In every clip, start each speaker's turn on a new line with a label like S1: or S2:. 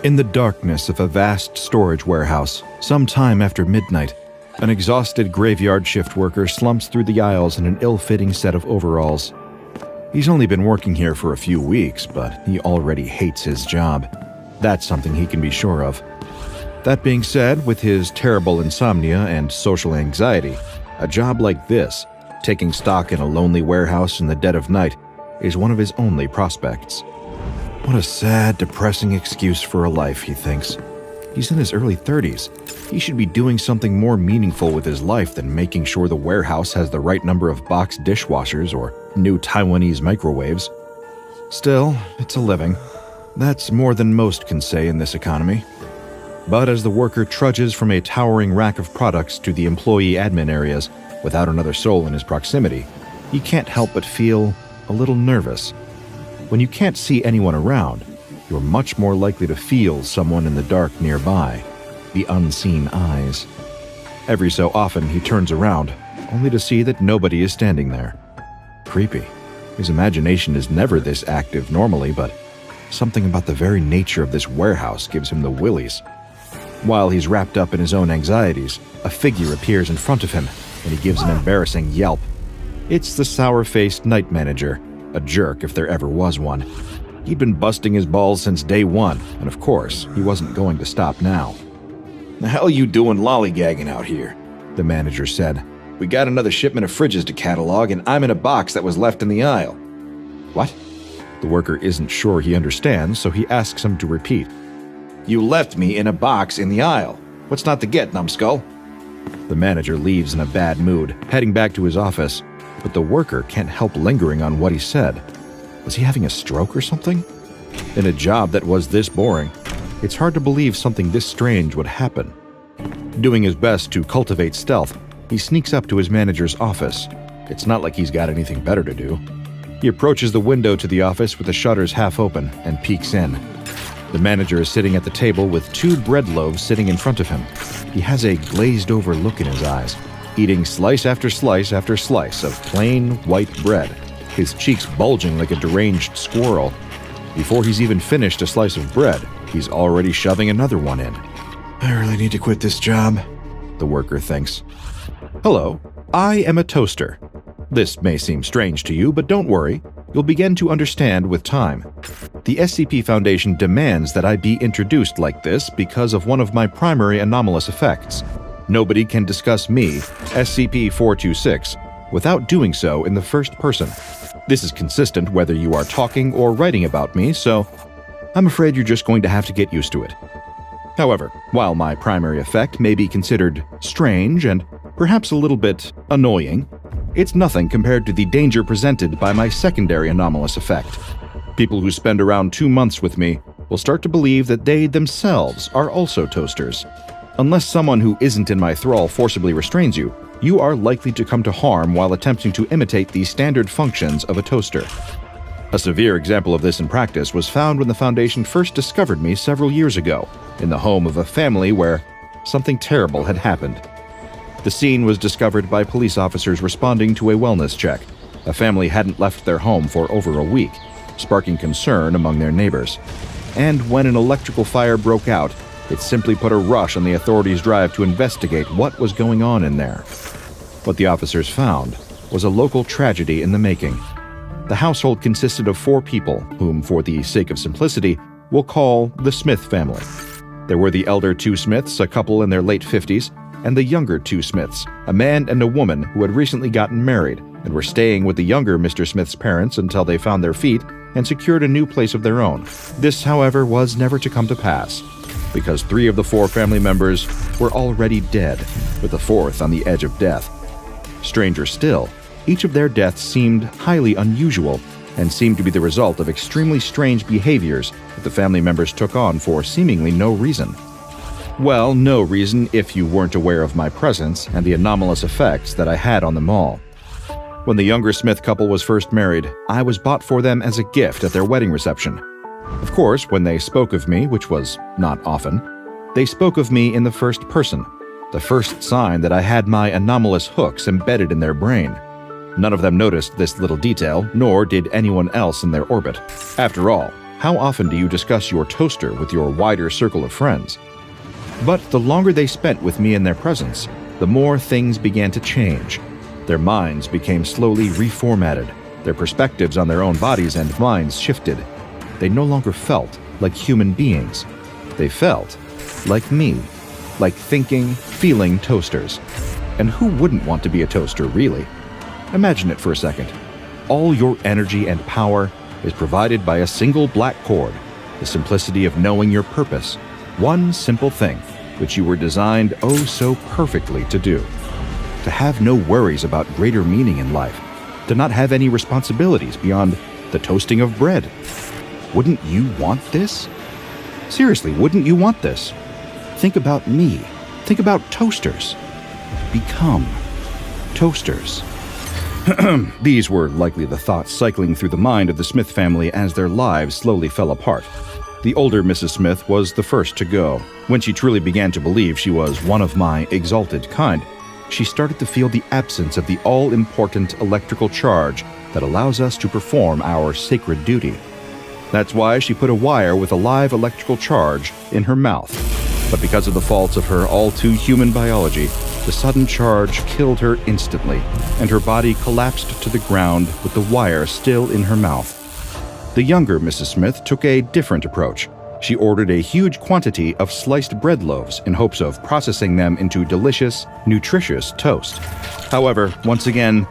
S1: In the darkness of a vast storage warehouse, sometime after midnight, an exhausted graveyard shift worker slumps through the aisles in an ill-fitting set of overalls. He's only been working here for a few weeks, but he already hates his job. That's something he can be sure of. That being said, with his terrible insomnia and social anxiety, a job like this, taking stock in a lonely warehouse in the dead of night, is one of his only prospects. What a sad, depressing excuse for a life, he thinks. He's in his early 30s. He should be doing something more meaningful with his life than making sure the warehouse has the right number of box dishwashers or new Taiwanese microwaves. Still, it's a living. That's more than most can say in this economy. But as the worker trudges from a towering rack of products to the employee admin areas without another soul in his proximity, he can't help but feel a little nervous. When you can't see anyone around, you're much more likely to feel someone in the dark nearby, the unseen eyes. Every so often he turns around, only to see that nobody is standing there. Creepy. His imagination is never this active normally, but something about the very nature of this warehouse gives him the willies. While he's wrapped up in his own anxieties, a figure appears in front of him, and he gives an embarrassing yelp. It's the sour-faced night manager, a jerk if there ever was one. He'd been busting his balls since day one, and of course, he wasn't going to stop now.
S2: "The hell you doing lollygagging out here?" the manager said. "We got another shipment of fridges to catalog, and I'm in a box that was left in the aisle."
S1: What? The worker isn't sure he understands, so he asks him to repeat.
S2: "You left me in a box in the aisle. What's not to get, numbskull?"
S1: The manager leaves in a bad mood, heading back to his office, but the worker can't help lingering on what he said. Was he having a stroke or something? In a job that was this boring, it's hard to believe something this strange would happen. Doing his best to cultivate stealth, he sneaks up to his manager's office. It's not like he's got anything better to do. He approaches the window to the office with the shutters half open and peeks in. The manager is sitting at the table with 2 bread loaves sitting in front of him. He has a glazed-over look in his eyes, eating slice after slice after slice of plain white bread, his cheeks bulging like a deranged squirrel. Before he's even finished a slice of bread, he's already shoving another one in.
S2: "I really need to quit this job,"
S1: the worker thinks. Hello, I am a toaster. This may seem strange to you, but don't worry. You'll begin to understand with time. The SCP Foundation demands that I be introduced like this because of one of my primary anomalous effects. Nobody can discuss me, SCP-426, without doing so in the first person. This is consistent whether you are talking or writing about me, so I'm afraid you're just going to have to get used to it. However, while my primary effect may be considered strange and perhaps a little bit annoying, it's nothing compared to the danger presented by my secondary anomalous effect. People who spend around 2 months with me will start to believe that they themselves are also toasters. Unless someone who isn't in my thrall forcibly restrains you, you are likely to come to harm while attempting to imitate the standard functions of a toaster. A severe example of this in practice was found when the Foundation first discovered me several years ago, in the home of a family where something terrible had happened. The scene was discovered by police officers responding to a wellness check. A family hadn't left their home for over a week, sparking concern among their neighbors. And when an electrical fire broke out, it simply put a rush on the authorities' drive to investigate what was going on in there. What the officers found was a local tragedy in the making. The household consisted of 4 people, whom, for the sake of simplicity, we'll call the Smith family. There were the elder 2 Smiths, a couple in their late 50s, and the younger 2 Smiths, a man and a woman who had recently gotten married and were staying with the younger Mr. Smith's parents until they found their feet and secured a new place of their own. This, however, was never to come to pass, because 3 of the 4 family members were already dead, with the 4th on the edge of death. Stranger still, each of their deaths seemed highly unusual and seemed to be the result of extremely strange behaviors that the family members took on for seemingly no reason. Well, no reason if you weren't aware of my presence and the anomalous effects that I had on them all. When the younger Smith couple was first married, I was bought for them as a gift at their wedding reception. Of course, when they spoke of me, which was not often, they spoke of me in the first person, the first sign that I had my anomalous hooks embedded in their brain. None of them noticed this little detail, nor did anyone else in their orbit. After all, How often do you discuss your toaster with your wider circle of friends? But the longer they spent with me in their presence, the more things began to change. Their minds became slowly reformatted. Their perspectives on their own bodies and minds shifted. They no longer felt like human beings. They felt like me, like thinking, feeling toasters. And who wouldn't want to be a toaster, really? Imagine it for a second. All your energy and power is provided by a single black cord, the simplicity of knowing your purpose, one simple thing which you were designed oh so perfectly to do. To have no worries about greater meaning in life, to not have any responsibilities beyond the toasting of bread. Wouldn't you want this? Seriously, wouldn't you want this? Think about me. Think about toasters. Become toasters. These were likely the thoughts cycling through the mind of the Smith family as their lives slowly fell apart. The older Mrs. Smith was the first to go. When she truly began to believe she was one of my exalted kind, she started to feel the absence of the all-important electrical charge that allows us to perform our sacred duty. That's why she put a wire with a live electrical charge in her mouth. But because of the faults of her all-too-human biology, the sudden charge killed her instantly, and her body collapsed to the ground with the wire still in her mouth. The younger Mrs. Smith took a different approach. She ordered a huge quantity of sliced bread loaves in hopes of processing them into delicious, nutritious toast. However, once again,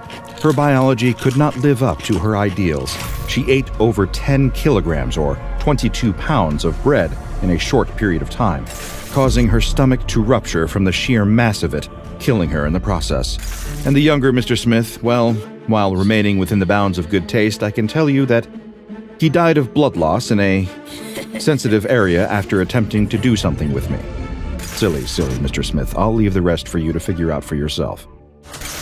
S1: her biology could not live up to her ideals. She ate over 10 kilograms or 22 pounds of bread in a short period of time, causing her stomach to rupture from the sheer mass of it, killing her in the process. And the younger Mr. Smith, well, while remaining within the bounds of good taste, I can tell you that he died of blood loss in a sensitive area after attempting to do something with me. Silly, Mr. Smith. I'll leave the rest for you to figure out for yourself.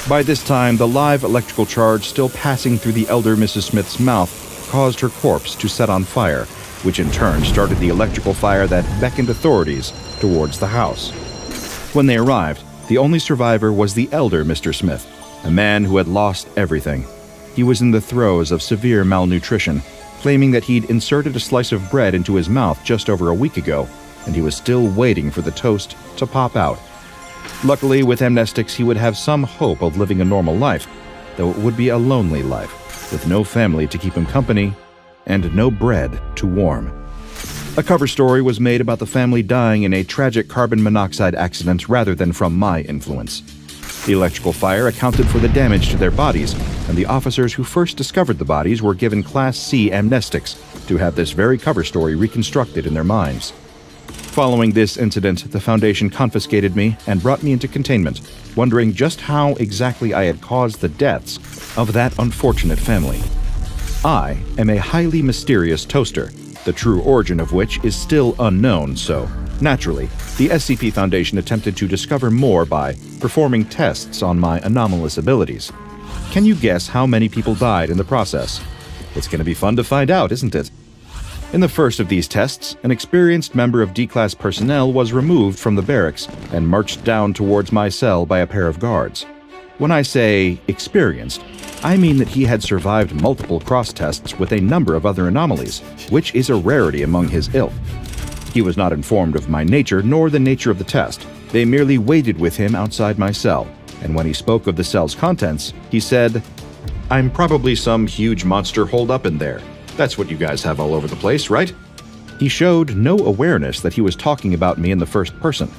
S1: By this time, the live electrical charge still passing through the elder Mrs. Smith's mouth caused her corpse to set on fire, which in turn started the electrical fire that beckoned authorities towards the house. When they arrived, the only survivor was the elder Mr. Smith, a man who had lost everything. He was in the throes of severe malnutrition, claiming that he'd inserted a slice of bread into his mouth just over a week ago, and he was still waiting for the toast to pop out. Luckily, with amnestics, he would have some hope of living a normal life, though it would be a lonely life, with no family to keep him company and no bread to warm. A cover story was made about the family dying in a tragic carbon monoxide accident rather than from my influence. The electrical fire accounted for the damage to their bodies, and the officers who first discovered the bodies were given Class C amnestics to have this very cover story reconstructed in their minds. Following this incident, the Foundation confiscated me and brought me into containment, wondering just how exactly I had caused the deaths of that unfortunate family. I am a highly mysterious toaster, the true origin of which is still unknown, so naturally, the SCP Foundation attempted to discover more by performing tests on my anomalous abilities. Can you guess how many people died in the process? It's going to be fun to find out, isn't it? In the first of these tests, an experienced member of D-Class personnel was removed from the barracks and marched down towards my cell by a pair of guards. When I say experienced, I mean that he had survived multiple cross-tests with a number of other anomalies, which is a rarity among his ilk. He was not informed of my nature nor the nature of the test. They merely waited with him outside my cell, and when he spoke of the cell's contents, he said, "I'm probably some huge monster holed up in there. That's what you guys have all over the place, right?" He showed no awareness that he was talking about me in the first person.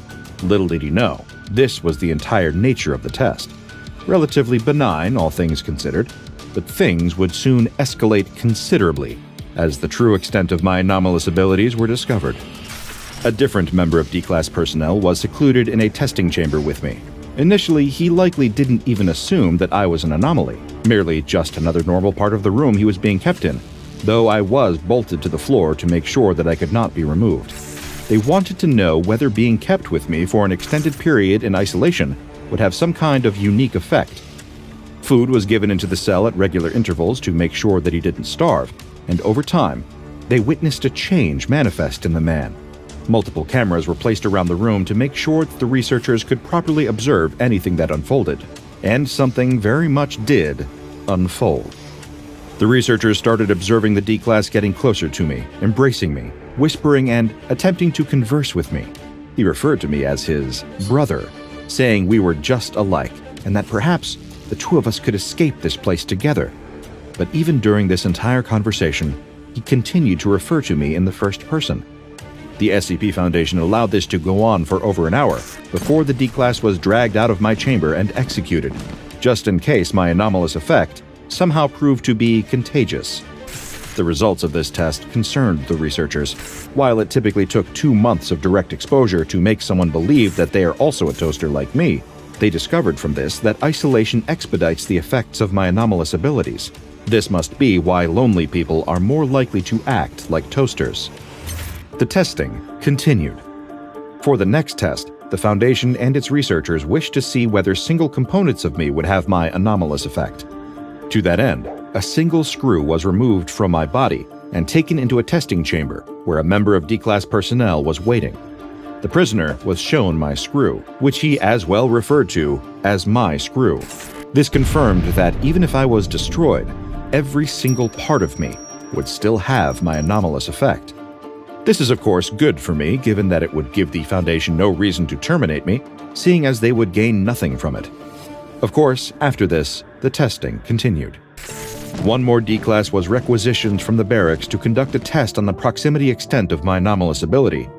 S1: Little did he know, this was the entire nature of the test. Relatively benign, all things considered, but things would soon escalate considerably as the true extent of my anomalous abilities were discovered. A different member of D-Class personnel was secluded in a testing chamber with me. Initially, he likely didn't even assume that I was an anomaly, merely just another normal part of the room he was being kept in, though I was bolted to the floor to make sure that I could not be removed. They wanted to know whether being kept with me for an extended period in isolation would have some kind of unique effect. Food was given into the cell at regular intervals to make sure that he didn't starve, and over time, they witnessed a change manifest in the man. Multiple cameras were placed around the room to make sure that the researchers could properly observe anything that unfolded, and something very much did unfold. The researchers started observing the D-Class getting closer to me, embracing me, whispering and attempting to converse with me. He referred to me as his brother, saying we were just alike, and that perhaps the two of us could escape this place together. But even during this entire conversation, he continued to refer to me in the first person. The SCP Foundation allowed this to go on for over an hour before the D-Class was dragged out of my chamber and executed, just in case my anomalous effect somehow proved to be contagious. The results of this test concerned the researchers. While it typically took 2 months of direct exposure to make someone believe that they are also a toaster like me, they discovered from this that isolation expedites the effects of my anomalous abilities. This must be why lonely people are more likely to act like toasters. The testing continued. For the next test, the Foundation and its researchers wished to see whether single components of me would have my anomalous effect. To that end, a single screw was removed from my body and taken into a testing chamber where a member of D-Class personnel was waiting. The prisoner was shown my screw, which he as well referred to as my screw. This confirmed that even if I was destroyed, every single part of me would still have my anomalous effect. This is of course good for me, given that it would give the Foundation no reason to terminate me, seeing as they would gain nothing from it. Of course, after this, the testing continued. One more D-Class was requisitioned from the barracks to conduct a test on the proximity extent of my anomalous ability.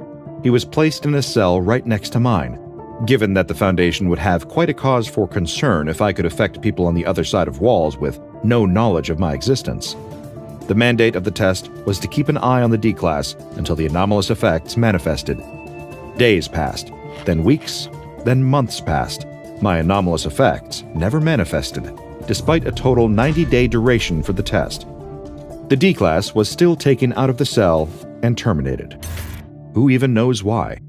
S1: He was placed in a cell right next to mine, given that the Foundation would have quite a cause for concern if I could affect people on the other side of walls with no knowledge of my existence. The mandate of the test was to keep an eye on the D-Class until the anomalous effects manifested. Days passed, then weeks, then months passed. My anomalous effects never manifested, despite a total 90-day duration for the test. The D-Class was still taken out of the cell and terminated. Who even knows why?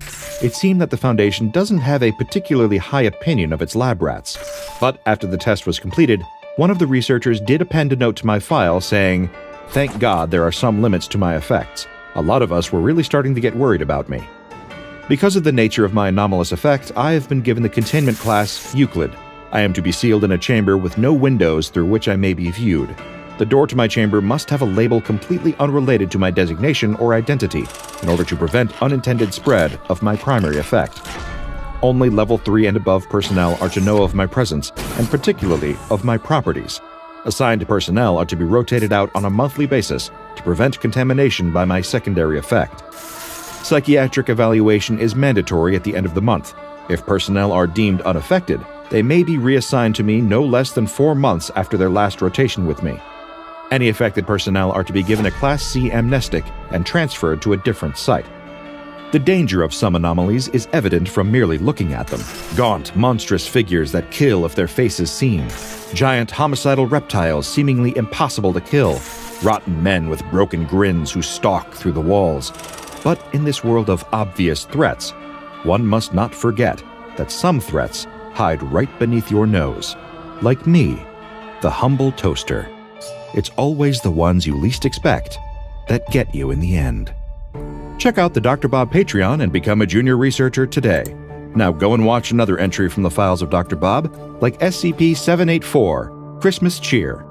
S1: It seemed that the Foundation doesn't have a particularly high opinion of its lab rats. But after the test was completed, one of the researchers did append a note to my file saying, "Thank God there are some limits to my effects. A lot of us were really starting to get worried about me." Because of the nature of my anomalous effect, I have been given the containment class Euclid. I am to be sealed in a chamber with no windows through which I may be viewed. The door to my chamber must have a label completely unrelated to my designation or identity in order to prevent unintended spread of my primary effect. Only level 3 and above personnel are to know of my presence, and particularly of my properties. Assigned personnel are to be rotated out on a monthly basis to prevent contamination by my secondary effect. Psychiatric evaluation is mandatory at the end of the month. If personnel are deemed unaffected, they may be reassigned to me no less than 4 months after their last rotation with me. Any affected personnel are to be given a Class C amnestic and transferred to a different site. The danger of some anomalies is evident from merely looking at them. Gaunt, monstrous figures that kill if their face is seen. Giant homicidal reptiles seemingly impossible to kill. Rotten men with broken grins who stalk through the walls. But in this world of obvious threats, one must not forget that some threats hide right beneath your nose. Like me, the humble toaster. It's always the ones you least expect that get you in the end. Check out the Dr. Bob Patreon and become a junior researcher today. Now go and watch another entry from the files of Dr. Bob, like SCP-784, Christmas Cheer.